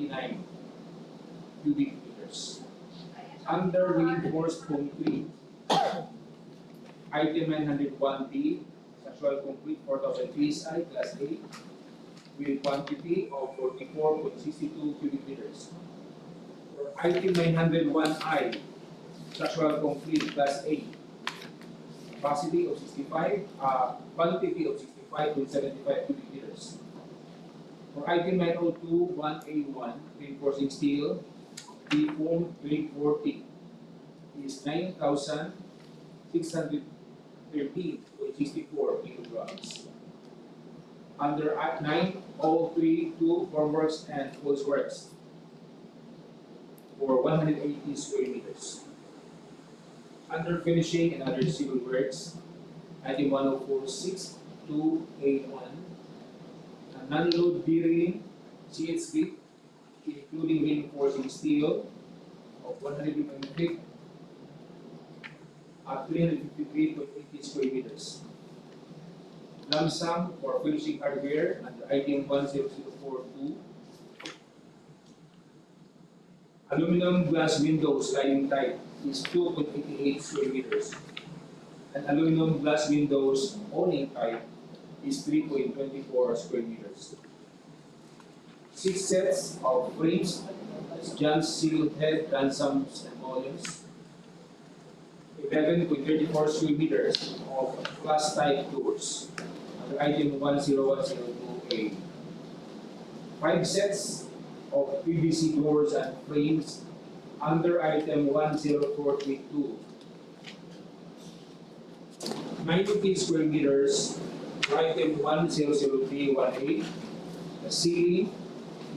239 cubic meters. Under reinforced concrete, item 901D, structural concrete 4,000 PSI class A with quantity of 44.62 cubic meters. For item 901I, structural concrete class A, capacity of 65, quantity of 65.75 cubic meters. For item 902-1A1, reinforcing steel, deformed grade 40 is 9,613.64 kilograms. Under Act 9032, formworks and works for 180 square meters. Under finishing and other civil works, item 104.6281, a non-load bearing CHB, including reinforcing steel of 100 feet at 353.80 square meters. Lump sum for finishing hardware under item 10042. Aluminum glass windows sliding type is 2.88 square meters. And aluminum glass windows awning type is 3.24 square meters. 6 sets of frames, John seal head, transoms, and mullions. 11.34 square meters of class type doors under item 10102A. 5 sets of PVC doors and frames under item 10432. 90 square meters for item 10031A. A ceiling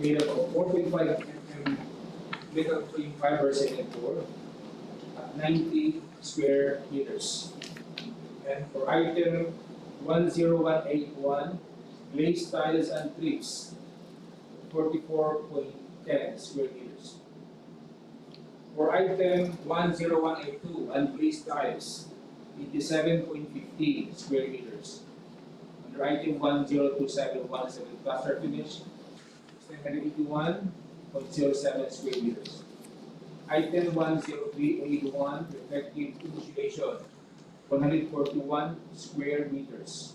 made up of 4.5 mm metal frame fiber second floor at 90 square meters. And for item 10181, glazed tiles and trips, 44.10 square meters. For item 10182, unglazed tiles, 87.15 square meters. Under item 10271, plaster finish, 781.07 square meters. Item 10381, reflective insulation, 141 square meters.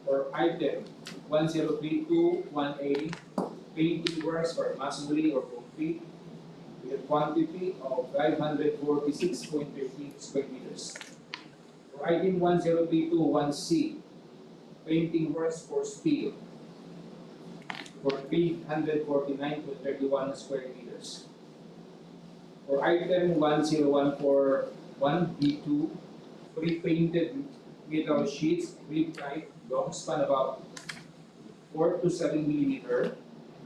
For item 10321A, painting works for masonry or concrete with a quantity of 546.13 square meters. For item 10321C, painting works for steel for 349.31 square meters. For item 10141B2, pre-painted metal sheets, rib type, long span about 4 to 7 millimeter,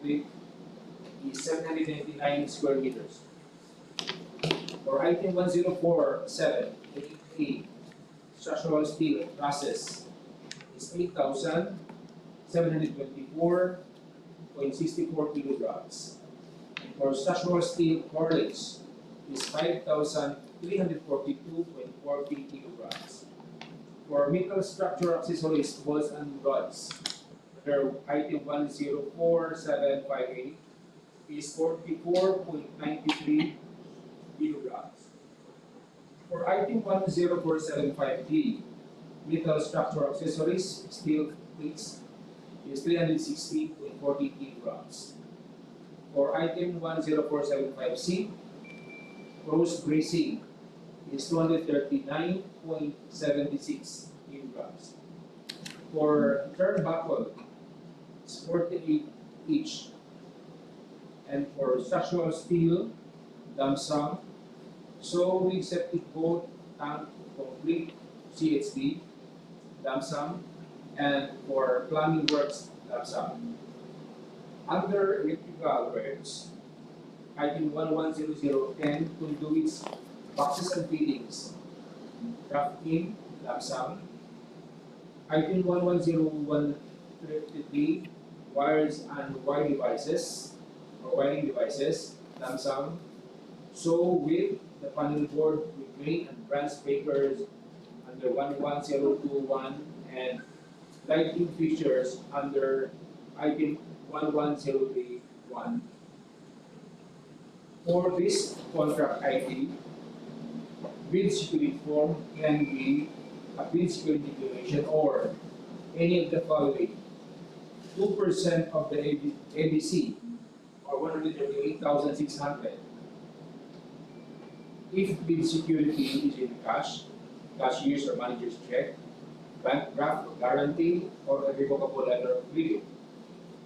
width is 799 square meters. For item 10478A, structural steel trusses is 8,724.64 kilograms. And for structural steel correlates is 5,342.40 kilograms. For metal structure accessories, bolts and rods, under item 10478 is 44.93 kilograms. For item 10475D, metal structure accessories, steel plates, is 360.40 kilograms. For item 10475C, cross bracing is 239.76 kilograms. For turnbuckle, it's 48 each. And for structural steel, lump sum, so with septic boat, tank, complete, CHD, lump sum, and for plumbing works, lump sum. Under electrical works, item 110010, conduits, boxes and fittings, drafting, lump sum. Item 110133, wires and wiring devices, lump sum. So with the panel board with main and branch breakers under 11021 and lighting fixtures under item 11031. For this contract ID, bid security form can be a bid security declaration or any of the following. 2% of the ABC or 138,600. If bid security is in cash, cashier's or manager's check, bank draft or guarantee, or a revocable letter of credit,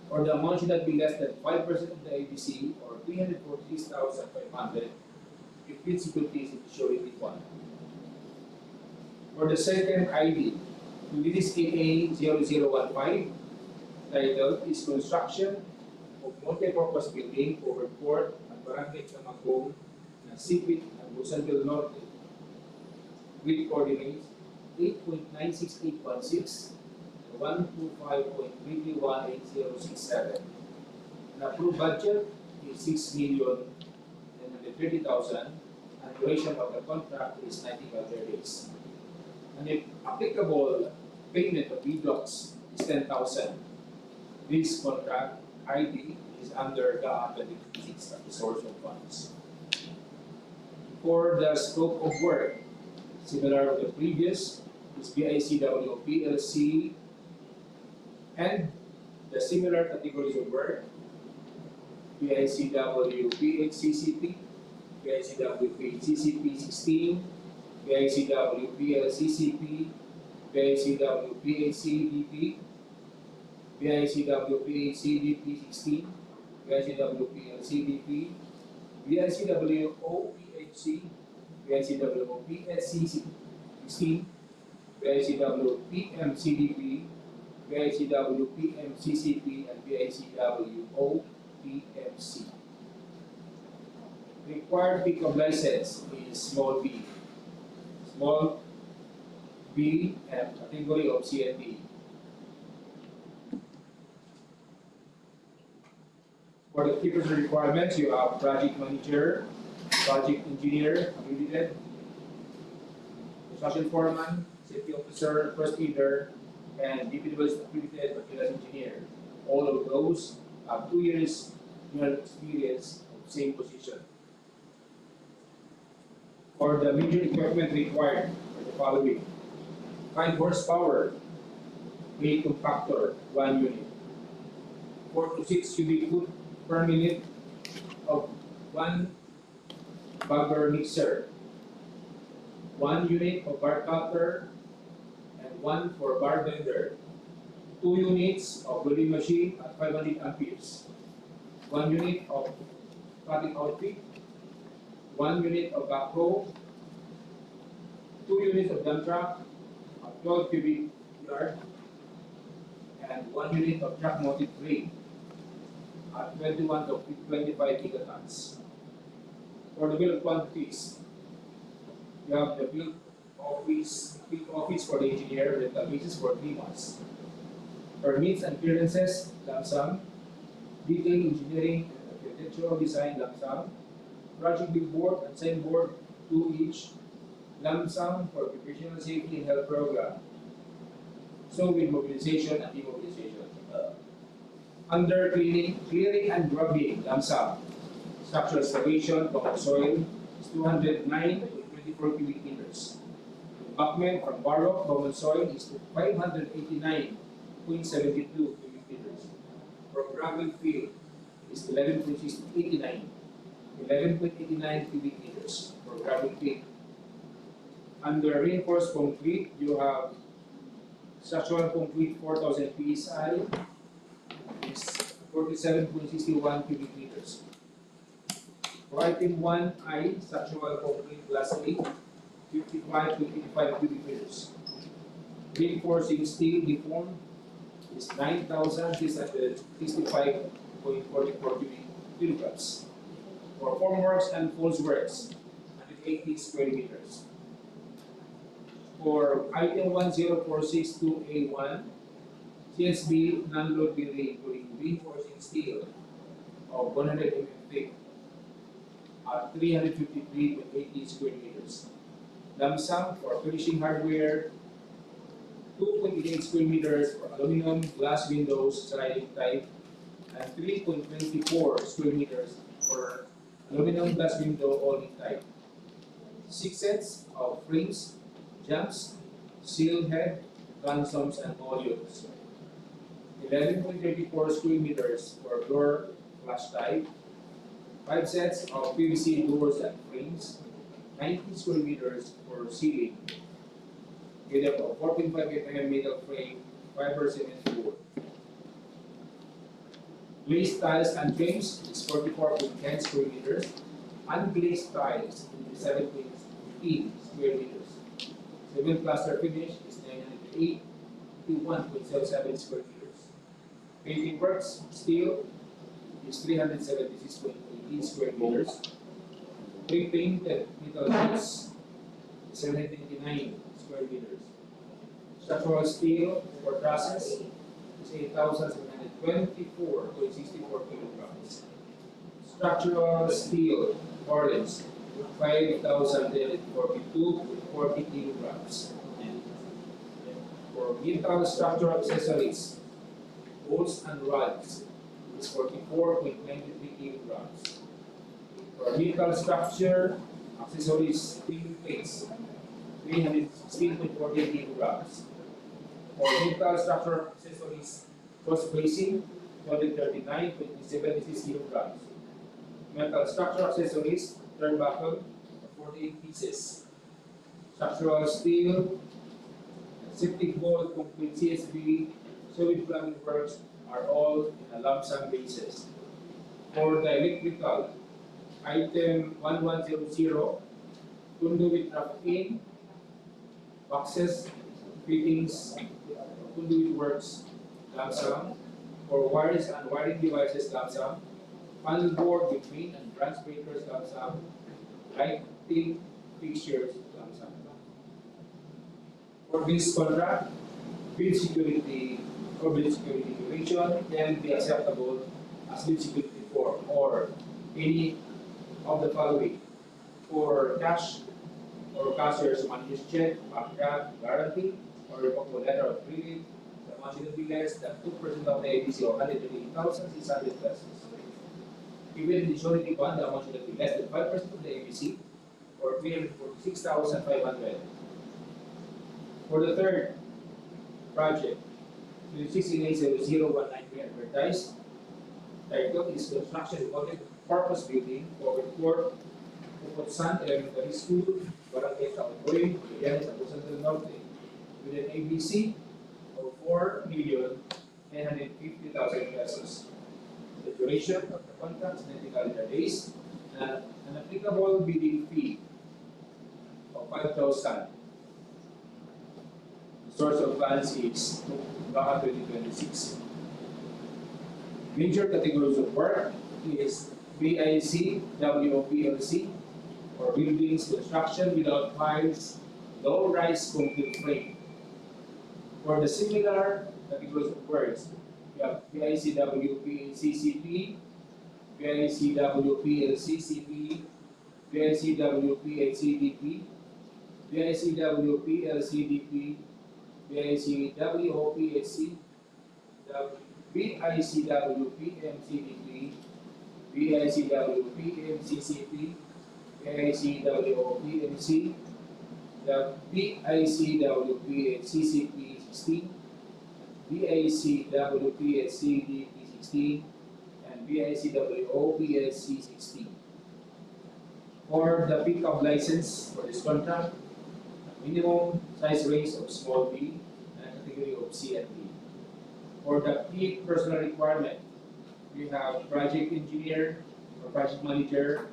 or the amount should not be less than 5% of the ABC or 346,500 if bid security is in the surety fund. For the second ID, this is AA0015, title is Construction of Multipurpose Building over Port at Barangay Camagong, Nasipit, Agusan del Norte, with coordinates 8.96816 and 125.3318067. An approved budget is 6,930,000 and duration of the contract is 90 calendar days. And if applicable payment of B-blocks is 10,000. This contract ID is under the 2056 as the source of funds. For the scope of work, similar to the previous, is BICW PLC and the similar categories of work, BICW PHCCP, BICW PHCCP 16, BICW PLCCP, BICW PHCDP, BICW PHCDP 16, BICW PLCDP, BICW OPHC, BICW PSC 16, BICW PMCDP, BICW PMCCP, and BICW OPMC. Required pickup license is small b. Small b and category of CND. For the key person requirements, you have project manager, project engineer, accredited, construction foreman, safety officer, first aider, and DPWH accredited materials engineer. All of those have 2 years experience of same position. For the major equipment required for the following: 5 horsepower, weight compactor, 1 unit, 4 to 6 cubic foot per minute of 1 bagger mixer, 1 unit of bar cutter, and 1 for bar bender, 2 units of welding machine at 500 amperes, 1 unit of cutting outfit, 1 unit of backhoe, 2 units of dump truck at 12 cubic yard, and 1 unit of truck mounted crane at 21 to 25 gigatons. For the bill of quantities, you have the field office for the engineer, rental basis for 3 months. Permits and clearances, lump sum. Detail engineering and architectural design, lump sum. Project billboard and signboard, 2 each. Lump sum for occupational safety and health program. So with mobilization and demobilization. Under clearing and grubbing, lump sum. Structural excavation, common soil is 209.24 cubic meters. Abutment from barrock, common soil is 589.72 cubic meters. For gravel field is 11.89 cubic meters for gravel field. Under reinforced concrete, you have structural concrete 4,000 PSI is 47.61 cubic meters. For item 1I, structural concrete class A, 55.85 cubic meters. Reinforcing steel deformed is 9,665.44 cubic kilograms. For formworks and false works, 180 square meters. For item 10462A1, CSB non-load building including reinforcing steel of 100 mm thick at 353.80 square meters. Lump sum for finishing hardware, 2.88 square meters for aluminum glass windows sliding type, and 3.24 square meters for aluminum glass window awning type. 6 sets of frames, jumps, seal head, transoms, and modules. 11.34 square meters for door flash type. 5 sets of PVC doors and frames. 90 square meters for ceiling. With a 14.5 mm metal frame, fiber cement board. Glazed tiles and frames is 44.10 square meters. Unglazed tiles is 7.15 square meters. Cement plaster finish is 981.77 square meters. Painting works, steel is 376.18 square meters. Pre-painted metal sheets is 789 square meters. Structural steel for trusses is 8,724.64 kilograms. Structural steel ornaments 5,042.40 kilograms. For metal structural accessories, bolts and rods is 44.93 kilograms. For metal structure accessories, steel plates 316.40 kilograms. For metal structure accessories, cross bracing 239.76 kilograms. Metal structure accessories, turnbuckle 48 pieces. Structural steel, septic bolt, complete CSB, solid plumbing works are all in a lump sum basis. For the electrical, item 1100, conduit wrap-in, boxes, fittings, conduit works, lump sum. For wires and wiring devices, lump sum. Panel board with main and branch breakers, lump sum. Lighting fixtures, lump sum. For this contract, bid security or bid security duration can be acceptable as bid security form or any of the following. For cash or cashier's manager's check, Mamkas, guarantee, or revocable letter of credit, the amount should be less than 2% of the ABC or 138,600 pesos. Even in the surety bond, the amount should be less than 5% of the ABC or 346,500. For the third project, 168019 advertised. Title is Construction Public Purpose Building for Pupotsan Elementary School, Barangay Taod-oy, Magallanes, Agusan del Norte, with an ABC of 4,950,000 pesos. The duration of the contract is 90 calendar days and an applicable bidding fee of 5,000. The source of funds is Baka 2026. Major categories of work is BIC, WOPLC, or buildings construction without piles, low-rise concrete frame. For the similar categories of works, we have BICWPCCP, BICWPLCCP, BICWPHCDP, BICWPLCDP, BICWOPHC, BICWPMCDP, BICWPMCCP, BICWOPMC, the BICWPHCCP 16, BICWPHCDP 16, and BICWOPHC 16. For the pickup license for this contract, minimum size range of small b and a category of C and D. For the key personal requirement, we have project engineer or project manager,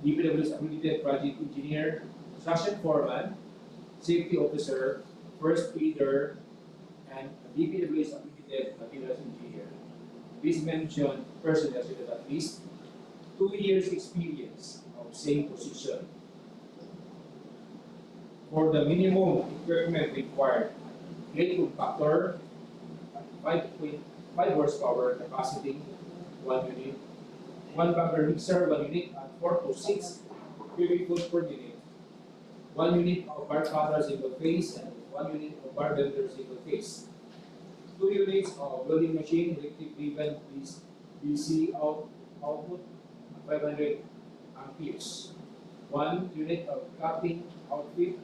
DPWH accredited project engineer, construction foreman, safety officer, first aider, and DPWH accredited materials engineer. These mentioned personnel should have at least 2 years experience of same position. For the minimum equipment required, plate compactor, 5.5 horsepower capacity, 1 unit, 1 bagger mixer, 1 unit, at 4 to 6 cubic foot per minute, 1 unit of bar cutter single phase, and 1 unit of bar bender single phase, 2 units of welding machine, electric driven DC output, 500 amperes. 1 unit of cutting outfit,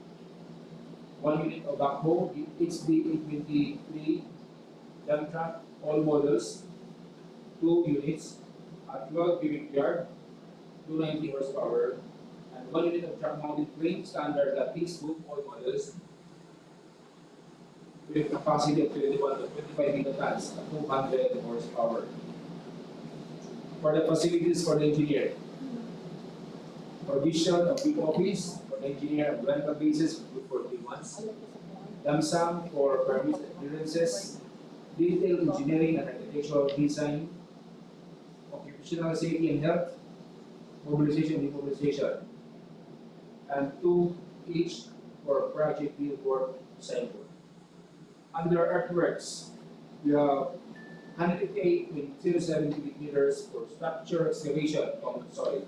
1 unit of backhoe, HB823 dump truck, all models, 2 units at 12 cubic yard, 290 horsepower, and 1 unit of truck mounted crane, standard lattice boom, all models, with capacity of 21 to 25 megatons at 200 horsepower. For the facilities for the engineer, provision of big office for the engineer on rental basis for 3 months, lump sum for permits and clearances, detailed engineering and architectural design, occupational safety and health, mobilization and demobilization, and 2 each for project billboard signboard. Under earthworks, we have 158.07 cubic meters for structure excavation common soil.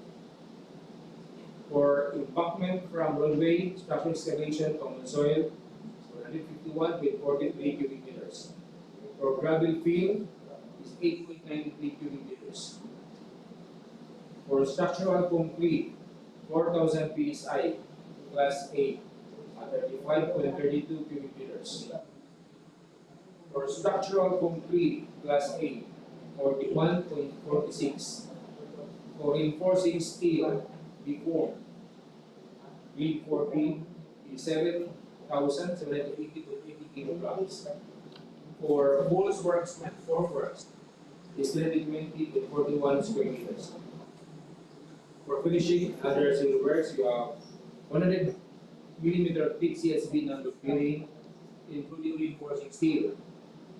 For embankment from roadway, structure excavation common soil, 151.43 cubic meters. For gravel field is 8.93 cubic meters. For structural concrete, 4,000 psi, class A, at 35.32 cubic meters. For structural concrete, class A, 41.46. For reinforcing steel, B4, B4B is 7,780 to 80 kilograms. For bolts works and formworks is 320 to 41 square meters. For finishing and other civil works, you have 100 millimeter thick CSB non-bearing, including reinforcing steel,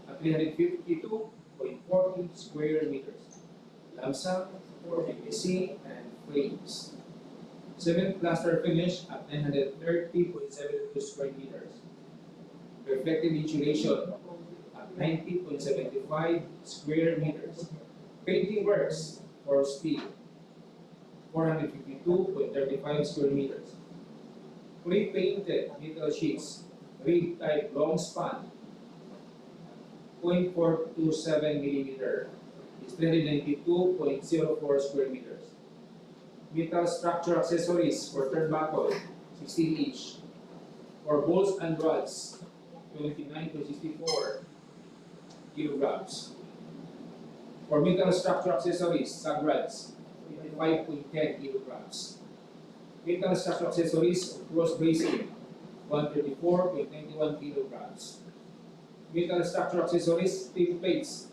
at 352.40 square meters. Lump sum for PVC and frames. Cement plaster finish at 930.72 square meters. Reflective insulation at 90.75 square meters. Painting works for steel, 452.35 square meters. Pre-painted metal sheets, rig type long span, 0.427 millimeter, is 392.04 square meters. Metal structure accessories for turnbuckle, 16 each. For bolts and rods, 29.64 kilograms. For metal structure accessories, sag rods, 25.10 kilograms. Metal structure accessories, cross bracing, 134.91 kilograms. Metal structure accessories, steel plates,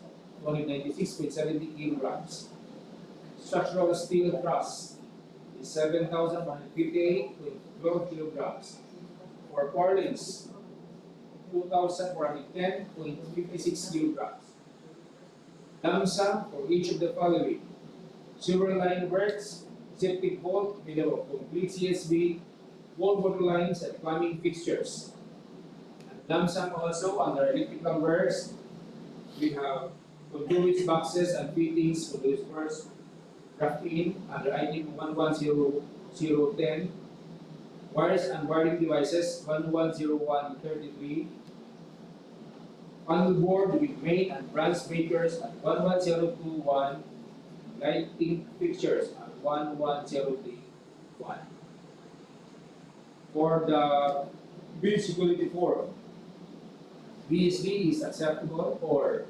196.70 kilograms. Structural steel truss is 7,158.12 kilograms. For purlins, 2,410.56 kilograms. Lump sum for each of the following: sewer line works, septic vault, below complete CSB, wall water lines, and plumbing fixtures. And lump sum also under electrical works, we have conduits, boxes, and fittings, conduits works, wrapped in under item 110010, wires and wiring devices 110133, panel board with main and branch makers at 11021, lighting fixtures at 11031. For the bid security form, BSB is acceptable for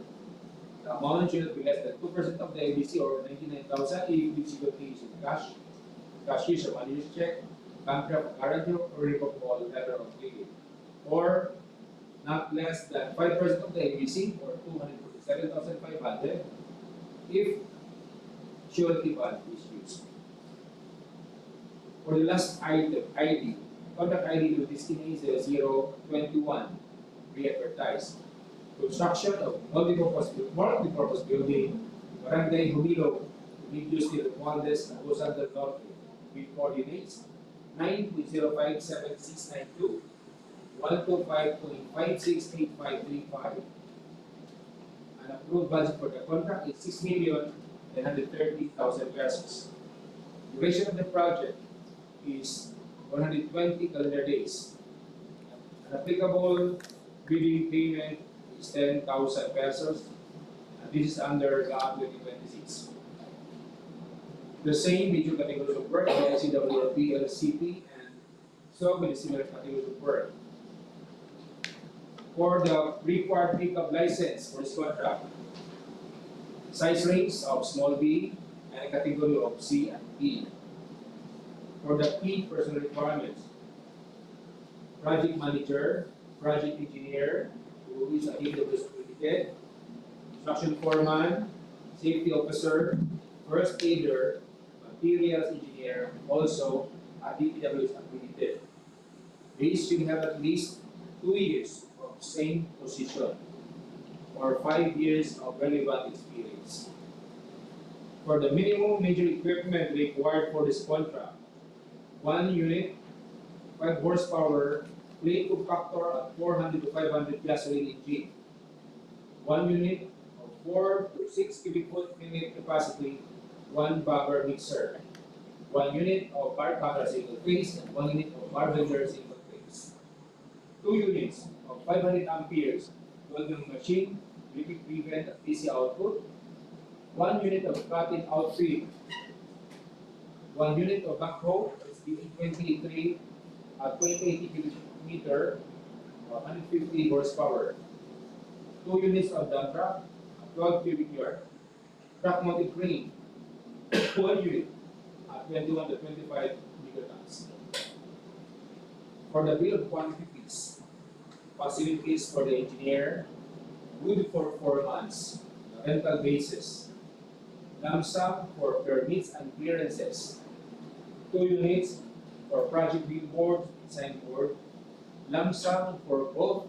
the amount should not be less than 2% of the ABC or 99,000 if bid security is in cash, cashiers or manager's check, bankrupt guarantee, or revocable letter of credit, or not less than 5% of the ABC or 247,500 if surety bond is used. For the last item, ID, contract ID to destination 0021, re-advertised. Construction of multi-purpose building, Barangay Humilog, Remedios to Romualdez, Agusan del Norte, with coordinates 9.057692, 125.568535. An approved budget for the contract is 6,930,000 pesos. Duration of the project is 120 calendar days. An applicable bidding payment is 10,000 pesos, and this is under the 2026. The same major categories of work by ICWLP, LCP, and so with similar categories of work. For the required pickup license for this contract, size range of small b and a category of C and E. For the key personal requirements, project manager, project engineer, who is a DPWH accredited, construction foreman, safety officer, first aider, materials engineer, also a DPWH accredited. These should have at least 2 years of same position or 5 years of relevant experience. For the minimum major equipment required for this contract, 1 unit, 5 horsepower, plate compactor at 400 to 500 gasoline engine, 1 unit of 4 to 6 cubic foot minute capacity, 1 bagger mixer, 1 unit of bar camera single phase, and 1 unit of bar blender single phase, 2 units of 500 amperes welding machine, repeat driven at DC output, 1 unit of cutting outfit, 1 unit of backhoe, SPE 23 at 2080 cubic meter, 150 horsepower, 2 units of dump truck, 12 cubic yard, truck mounted crane, 1 unit at 21 to 25 megatons. For the bill of quantities, facilities for the engineer, wood for 4 months, rental basis, lump sum for permits and clearances, 2 units for project billboard, signboard, lump sum for both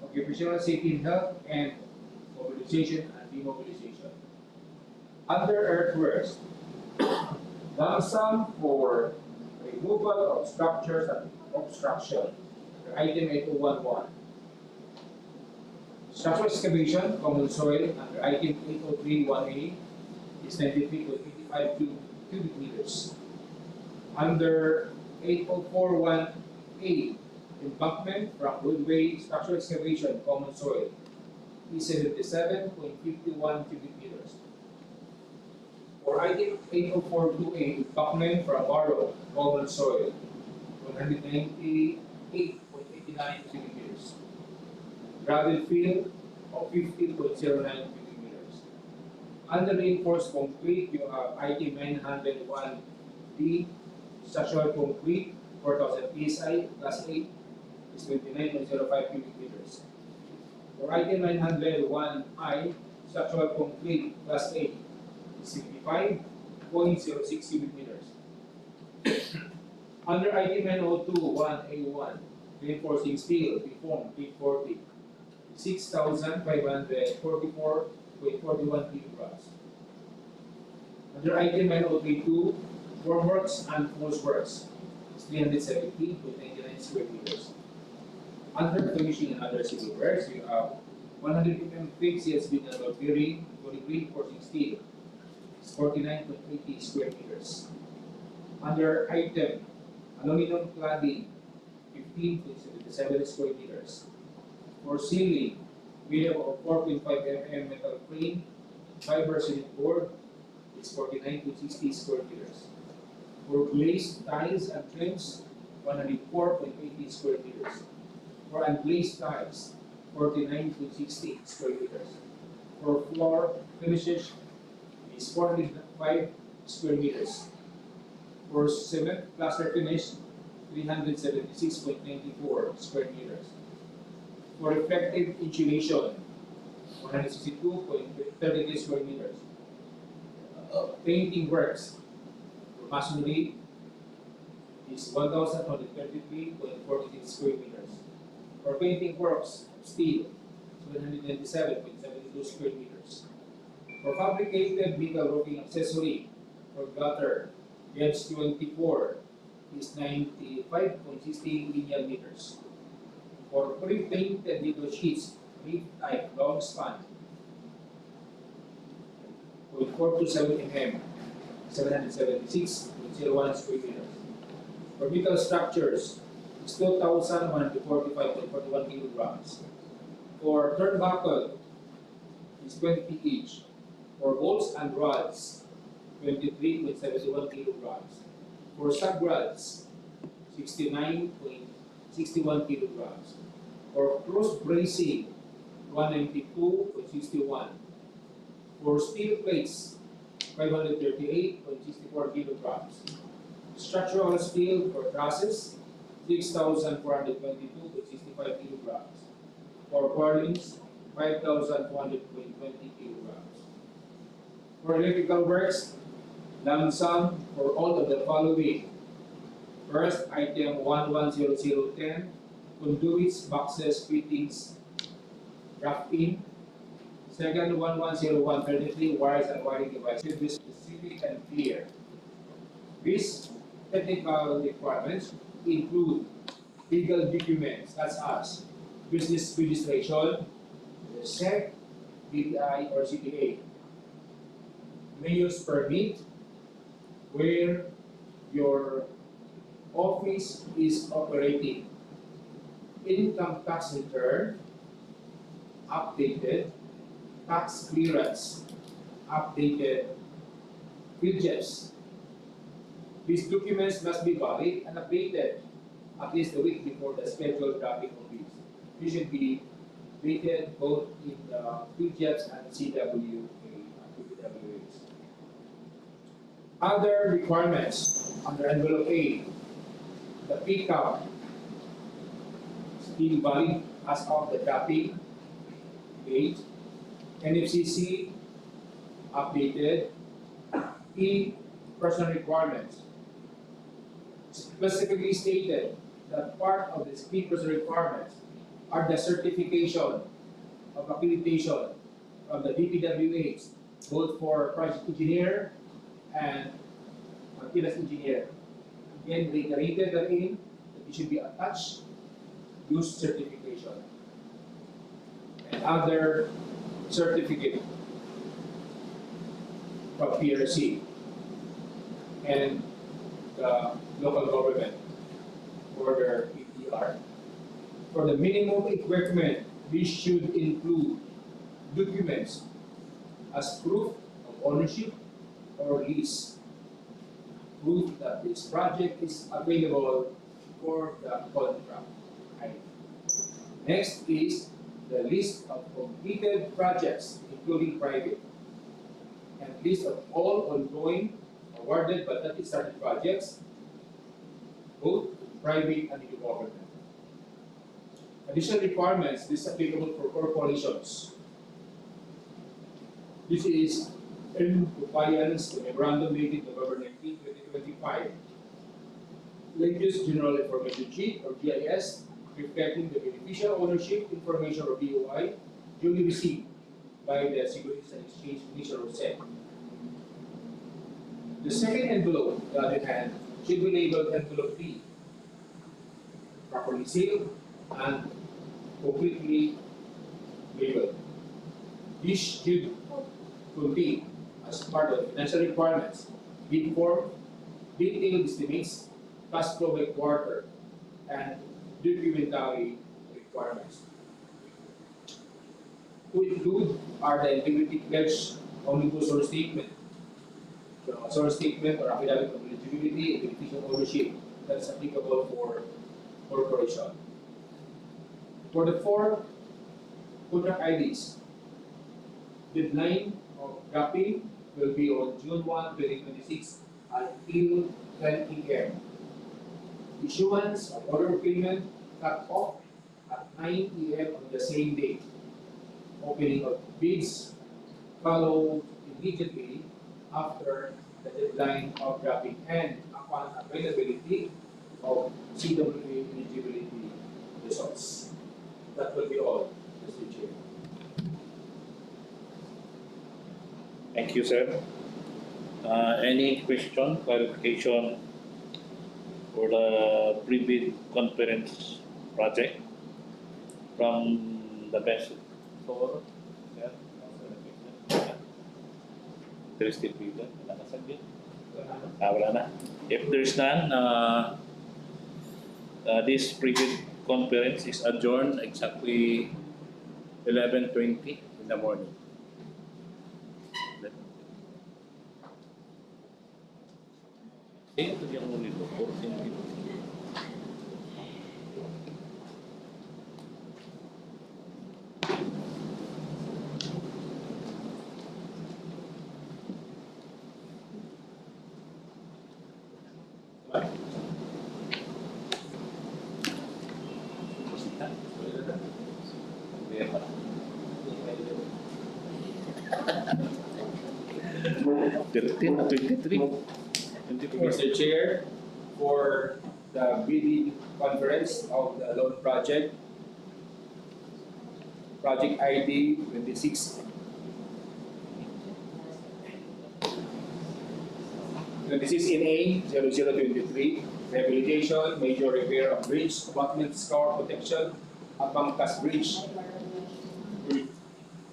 occupational safety and health and mobilization and demobilization. Under earthworks, lump sum for removal of structures and obstruction, item 8011. Structural excavation, common soil, under item 8031A is 93.85 cubic meters. Under 8041A, embankment from roadway, structural excavation, common soil is 77.51 cubic meters. For item 8042A, embankment from borrow, common soil, 198.89 cubic meters. Gravel field of 50.09 cubic meters. Under reinforced concrete, you have item 901D, structural concrete, 4,000 PSI, class 8 is 29.05 cubic meters. For item 901I, structural concrete, class 8 is 55.06 cubic meters. Under item 902-1A1, reinforcing steel, reform 340, 6,544.41 kilograms. Under item 902, formworks and falseworks is 370.99 square meters. Under finishing and other civil works, you have 100 mm thick CSB and bearing, reinforcing steel is 49.80 square meters. Under item aluminum cladding, 15.77 square meters. For ceiling, we have a 4.5 mm metal frame, fiber cement board is 49.60 square meters. For glazed tiles and trims, 104.80 square meters. For unglazed tiles, 49.60 square meters. For floor finishes, is 405 square meters. For cement plaster finish, 376.94 square meters. For reflective insulation, 162.33 square meters. Painting works for masonry is 1,133.46 square meters. For painting works, steel, 797.72 square meters. For fabricated metal roofing accessory for gutter, edge 24 is 95.60 linear meters. For pre-painted metal sheets, reef type long span, 0.427 mm, 776.01 square meters. For metal structures, is 2,145.41 kilograms. For turnbuckle, is 20 each. For bolts and rods, 23.71 kilograms. For subgrads, 69.61 kilograms. For cross bracing, 192.61. For steel plates, 538.64 kilograms. Structural steel for trusses, 6,422.65 kilograms. For purlins, 5,420 kilograms. For electrical works, lump sum for all of the following. First, item 110010, conduits, boxes, fittings, drafting. Second, 110133, wires and wiring devices. Should be specific and clear. These technical requirements include legal documents such as business registration, SEC, BPI or CPA, mayor's permit, where your office is operating, income tax return, updated, tax clearance, updated, widgets. These documents must be valid and updated at least a week before the scheduled drafting of these. These should be dated both in the widgets and CWA and DPWH. Other requirements under envelope A, the pickup still valid as of the drafting date. NFCC updated. E, personal requirements. Specifically stated that part of the key personal requirements are the certification of accreditation from the DPWH, both for project engineer and maintenance engineer. Again, reiterated therein that it should be attached use certification and other certificate from PRC and the local government for their EPR. For the minimum equipment, this should include documents as proof of ownership or lease, proof that this project is available for the contract. Next is the list of completed projects, including private, and list of all ongoing, awarded but not yet started projects, both private and in the government. Additional requirements, this is applicable for corporations. This is in compliance to Memorandum dated November 19, 2025. Latest General Information Sheet or GIS reflecting the beneficial ownership information or BOI duly received by the Securities and Exchange Commission or SEC. The second envelope, on the other hand, should be labeled envelope B, properly sealed and completely labeled. This should contain, as part of financial requirements, bid form, detailed estimates, cash flow by quarter, and documentary requirements. To include are the integrity pledge, omnibus source statement, the source statement or affidavit of eligibility and beneficial ownership that is applicable for corporation. For the four contract IDs, deadline of drafting will be on June 1, 2026 until 10 p.m. Issuance of order of payment cut off at 9 p.m. on the same day. Opening of bids follow immediately after the deadline of drafting and upon availability of CWA eligibility results. That will be all, Mr. Chair. Thank you, sir. Any question, clarification for the pre-bid conference project from the best store? Interested people? Wala na. If there's none, this pre-bid conference is adjourned exactly 11:20 in the morning. Ito yung Humilog, 1450. Kaya pala. 13 to 23. 24. Mr. Chair, for the bidding conference of the loan project, project ID 26 in A 0023, Rehabilitation, Major Repair of Bridge, Abutment, Scour Protection at Mamkas Bridge.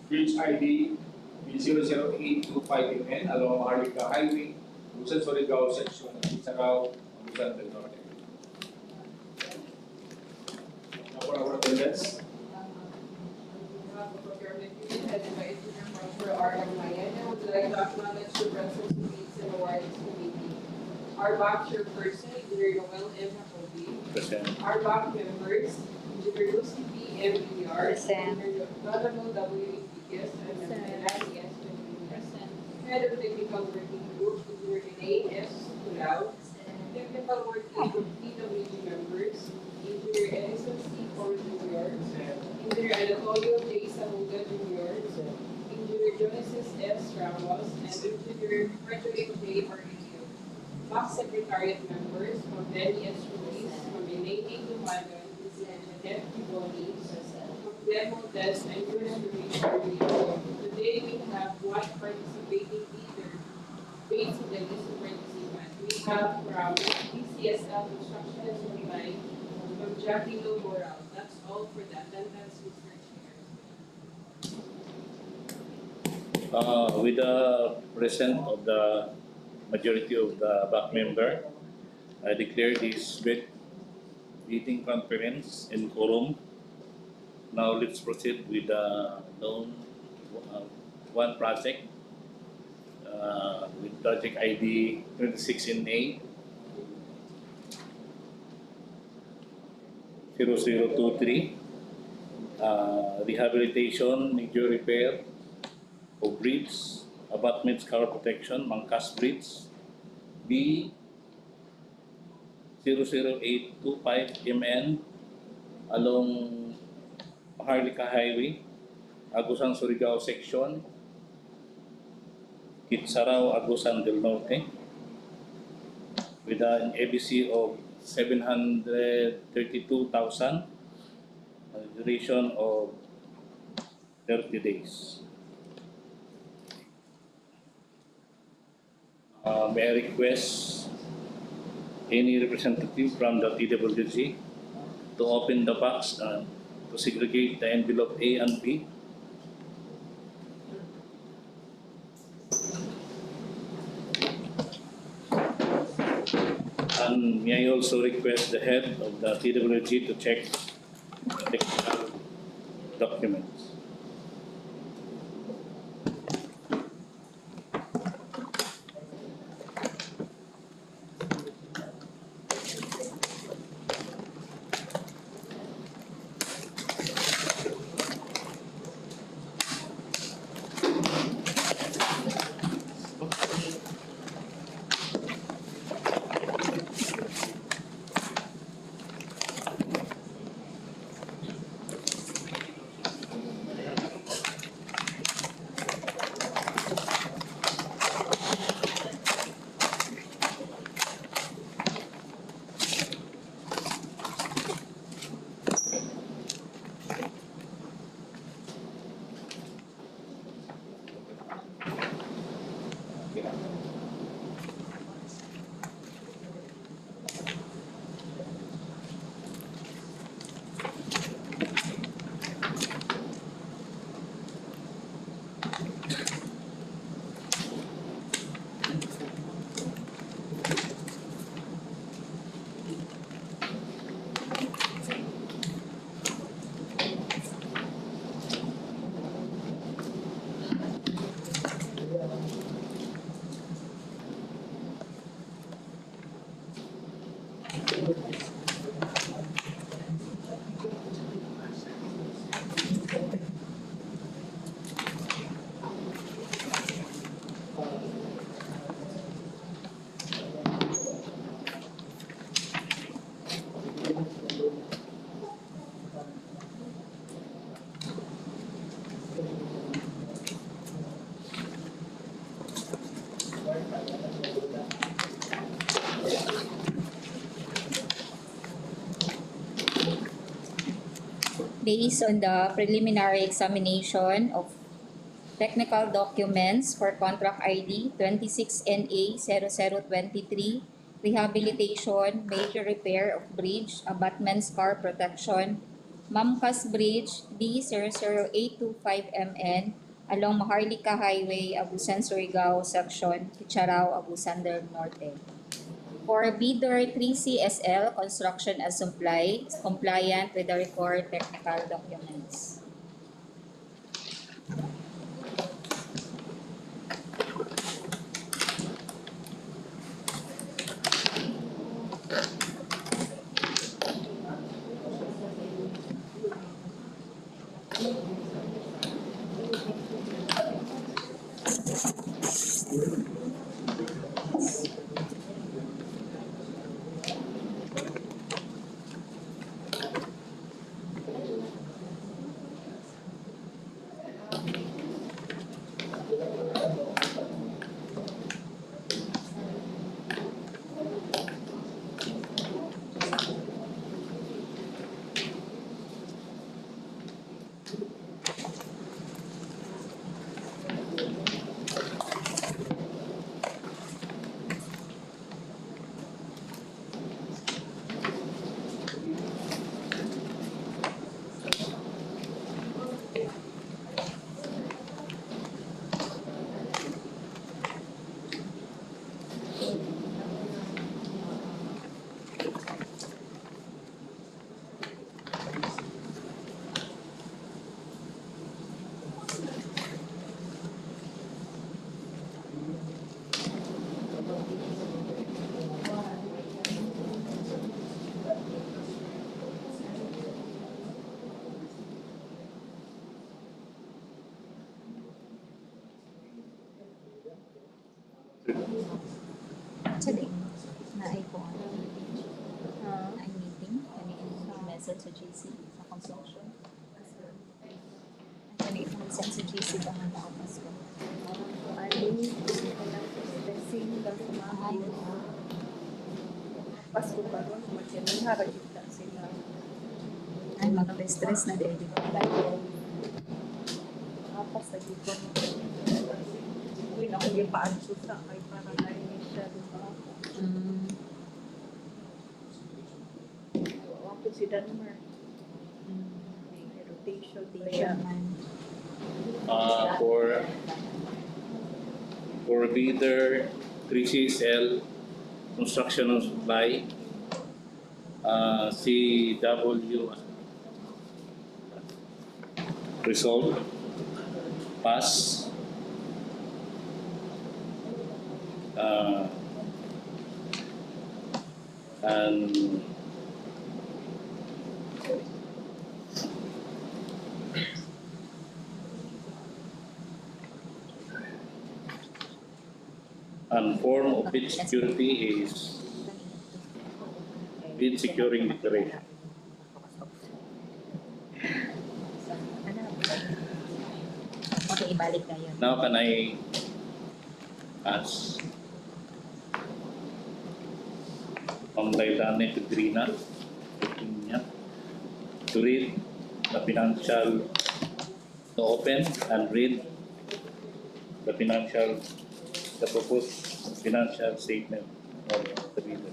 Bridge ID 00825 MN along Maharlika Highway, Agusan-Surigao section of Kitcharao, Agusan del Norte. Now for our attendance. Procurement unit headed by Engineer Prosper R. M. Mayan, and would like to acknowledge the presence of these in the Wireless Committee. Our back chairperson, Engineer Noel M. Jacobi. Present. Our back members, Engineer Lucy P. M. Villar. Present. Engineer Donald W. Enriquez, and Melanie S. Present. Head of Technical Working Group, Engineer Elaine S. Culao. Technical Working Group DPWH members, Engineer Edison C. Coro Jr. Engineer Anatolio J. Samuga Jr., Engineer Genesis S. Ramos, and Engineer Frederick J. Mauricio. Back Secretariat members, Ma'am Benny S. Ruiz, Ma'am Elaine Dumagan, and Jeanette Kiboni, Romualdez, and yours truly, today we have one participating leader based on the list of participants. We have from DCSL Construction and Supply, from Jackie Loboral. That's all for the attendance, Mr. Chair. With the present of the majority of the back member, I declare this meeting conference in quorum. Now let's proceed with the loan one project with project ID 26 in A 0023, rehabilitation, major repair of bridge, abutment, scour protection, Mamkas Bridge, B 00825 MN along Maharlika Highway, Agusan-Surigao section, Kitcharao, Agusan del Norte, with an ABC of 732,000, a duration of 30 days. May I request any representative from the DPWH to open the box to segregate the envelope A and B. And may I also request the head of the DPWH to check the technical documents. based on the preliminary examination of technical documents for contract ID 26NA0023, Rehabilitation, Major Repair of Bridge, Abutment, Scour Protection, Mamkas Bridge D00825MN along Maharlika Highway, Agusan-Surigao Section, Kitcharao, Agusan del Norte. For bidder 3CSL, construction as supply, is compliant with the required technical documents. Actually, na-ay ko na-ay meeting, kanina message sa GC, sa construction. Kanina message sa GC ba nga nakapas ko? Blessing daw sa mga Pasko pa ron, magsilang haragita sila. Ay, mag-stress na din. Apas na dito. Uy, naku yung paanso sa kay para narinig siya, diba? Ako si Danmar. May rotation kaya. For bidder 3CSL, construction and supply, CW resolve, pass, and form of bid security is bid securing declaration. Okay, ibalik na yun. Now can I ask Dailane Pedrina to read the financial, to open and read the proposed financial statement of the bidder.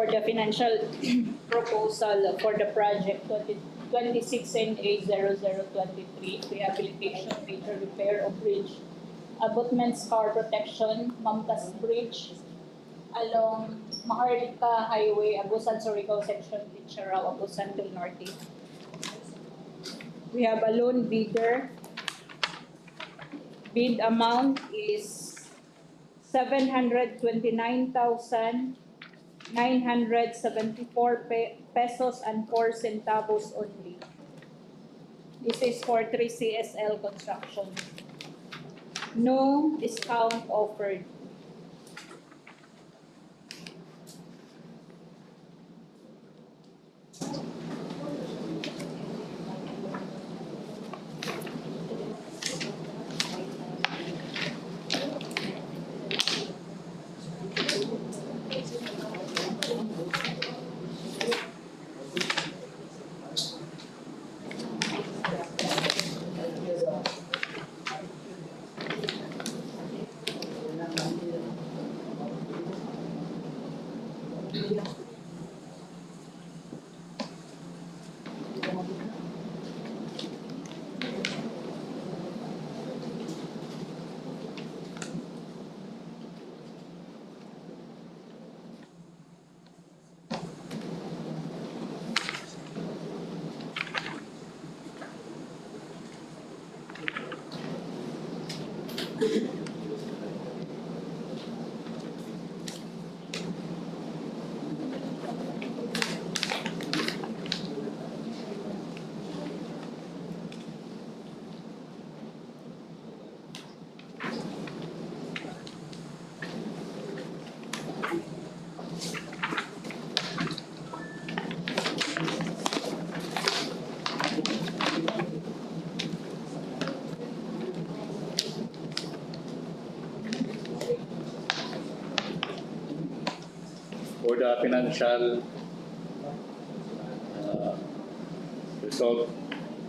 For the financial proposal for the project 26NA0023, Rehabilitation, Major Repair of Bridge, Abutment, Scour Protection, Mamkas Bridge, along Maharlika Highway, Agusan-Surigao section, Kitcharao, Agusan del Norte. We have a lone bidder. Bid amount is 729,974 pesos and 4 centavos only. This is for 3CSL construction. No discount offered. For the financial result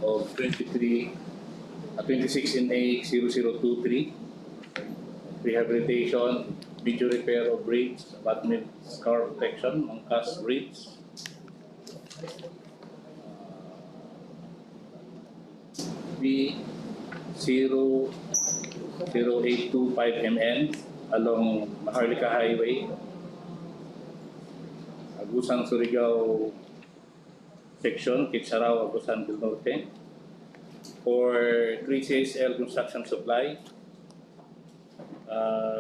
of 26 NA 0023, Rehabilitation, major repair of bridge, Abutment, Scour protection, Mamkas bridge. B 00825 MN along Maharlika Highway, Agusan-Surigao section, Kitcharao, Agusan del Norte. For 3CSL construction supply,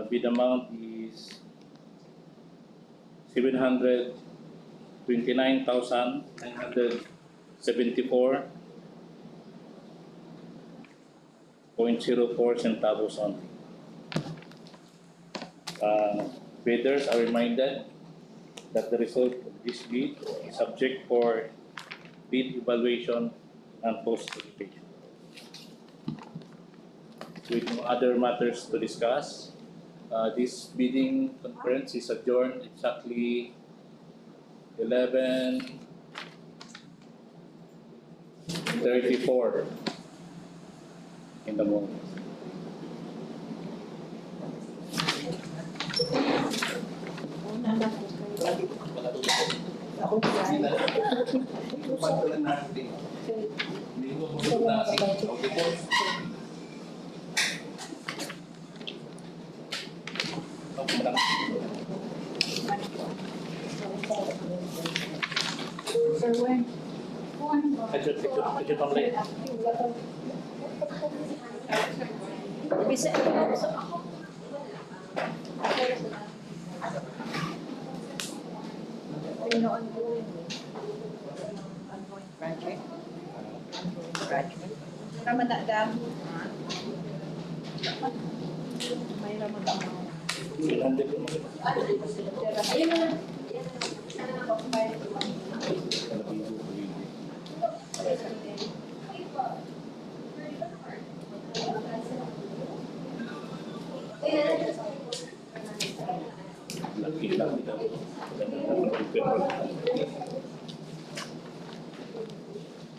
bid amount is 729,974.04 centavos only. Bidders are reminded that the result of this bid is subject for bid evaluation and post-certification. With no other matters to discuss, this bidding conference is adjourned exactly 11:34 in the morning. Sir, when? Isa ako. Ramadan. May Ramadan.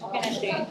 Okay na siya.